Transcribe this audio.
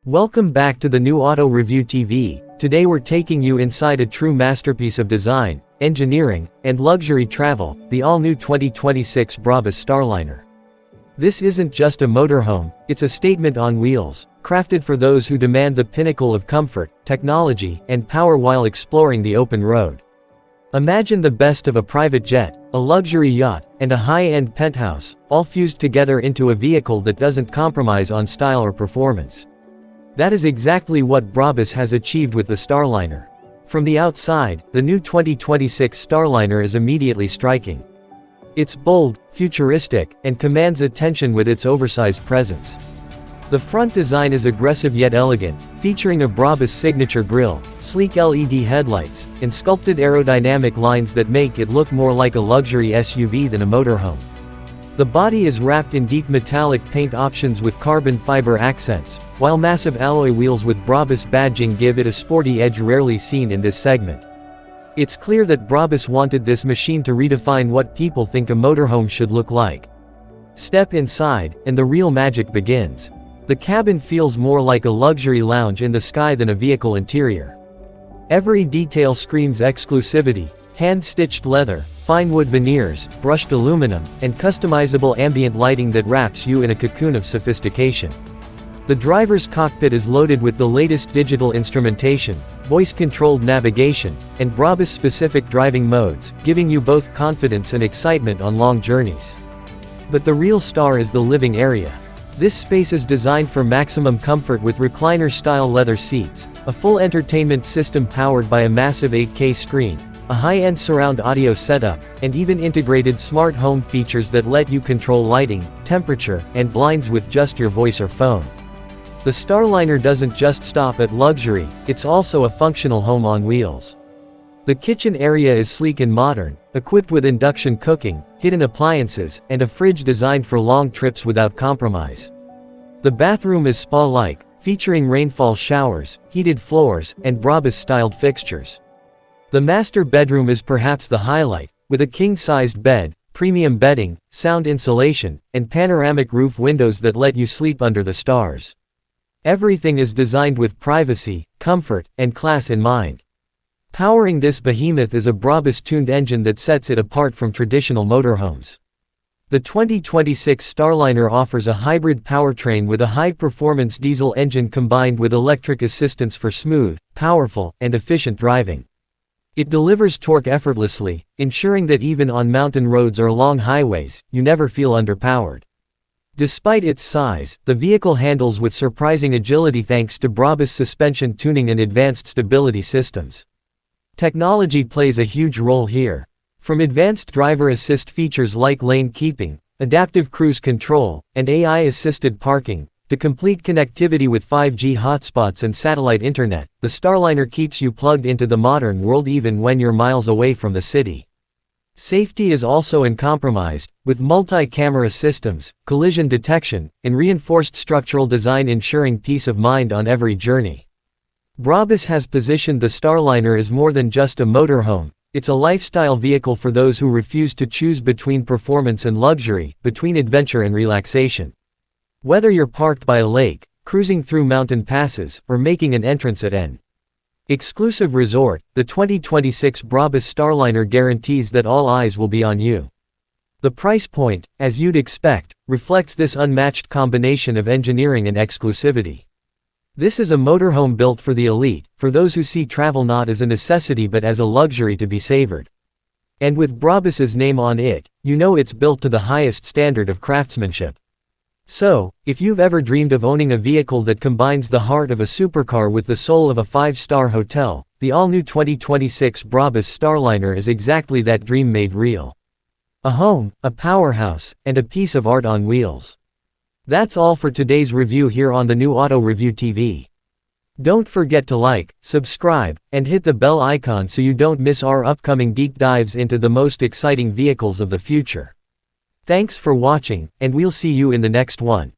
Welcome back to the new Auto Review TV. Today we're taking you inside a true masterpiece of design, engineering, and luxury travel, the all-new 2026 Brabus Starliner. This isn't just a motorhome, it's a statement on wheels, crafted for those who demand the pinnacle of comfort, technology, and power while exploring the open road. Imagine the best of a private jet, a luxury yacht, and a high-end penthouse, all fused together into a vehicle that doesn't compromise on style or performance. That is exactly what Brabus has achieved with the Starliner. From the outside, the new 2026 Starliner is immediately striking. It's bold, futuristic, and commands attention with its oversized presence. The front design is aggressive yet elegant, featuring a Brabus signature grille, sleek LED headlights, and sculpted aerodynamic lines that make it look more like a luxury SUV than a motorhome. The body is wrapped in deep metallic paint options with carbon fiber accents, while massive alloy wheels with Brabus badging give it a sporty edge rarely seen in this segment. It's clear that Brabus wanted this machine to redefine what people think a motorhome should look like. Step inside, and the real magic begins. The cabin feels more like a luxury lounge in the sky than a vehicle interior. Every detail screams exclusivity: hand-stitched leather, fine wood veneers, brushed aluminum, and customizable ambient lighting that wraps you in a cocoon of sophistication. The driver's cockpit is loaded with the latest digital instrumentation, voice-controlled navigation, and Brabus-specific driving modes, giving you both confidence and excitement on long journeys. But the real star is the living area. This space is designed for maximum comfort with recliner-style leather seats, a full entertainment system powered by a massive 8K screen, a high-end surround audio setup, and even integrated smart home features that let you control lighting, temperature, and blinds with just your voice or phone. The Starliner doesn't just stop at luxury, it's also a functional home on wheels. The kitchen area is sleek and modern, equipped with induction cooking, hidden appliances, and a fridge designed for long trips without compromise. The bathroom is spa-like, featuring rainfall showers, heated floors, and Brabus-styled fixtures. The master bedroom is perhaps the highlight, with a king-sized bed, premium bedding, sound insulation, and panoramic roof windows that let you sleep under the stars. Everything is designed with privacy, comfort, and class in mind. Powering this behemoth is a Brabus-tuned engine that sets it apart from traditional motorhomes. The 2026 Starliner offers a hybrid powertrain with a high-performance diesel engine combined with electric assistance for smooth, powerful, and efficient driving. It delivers torque effortlessly, ensuring that even on mountain roads or long highways, you never feel underpowered. Despite its size, the vehicle handles with surprising agility thanks to Brabus suspension tuning and advanced stability systems. Technology plays a huge role here. From advanced driver assist features like lane keeping, adaptive cruise control, and AI-assisted parking, to complete connectivity with 5G hotspots and satellite internet, the Starliner keeps you plugged into the modern world even when you're miles away from the city. Safety is also uncompromised, with multi-camera systems, collision detection, and reinforced structural design ensuring peace of mind on every journey. Brabus has positioned the Starliner as more than just a motorhome, it's a lifestyle vehicle for those who refuse to choose between performance and luxury, between adventure and relaxation. Whether you're parked by a lake, cruising through mountain passes, or making an entrance at an exclusive resort, the 2026 Brabus Starliner guarantees that all eyes will be on you. The price point, as you'd expect, reflects this unmatched combination of engineering and exclusivity. This is a motorhome built for the elite, for those who see travel not as a necessity but as a luxury to be savored. And with Brabus's name on it, you know it's built to the highest standard of craftsmanship. So, if you've ever dreamed of owning a vehicle that combines the heart of a supercar with the soul of a five-star hotel, the all-new 2026 Brabus Starliner is exactly that dream made real. A home, a powerhouse, and a piece of art on wheels. That's all for today's review here on the new Auto Review TV. Don't forget to like, subscribe, and hit the bell icon so you don't miss our upcoming deep dives into the most exciting vehicles of the future. Thanks for watching, and we'll see you in the next one.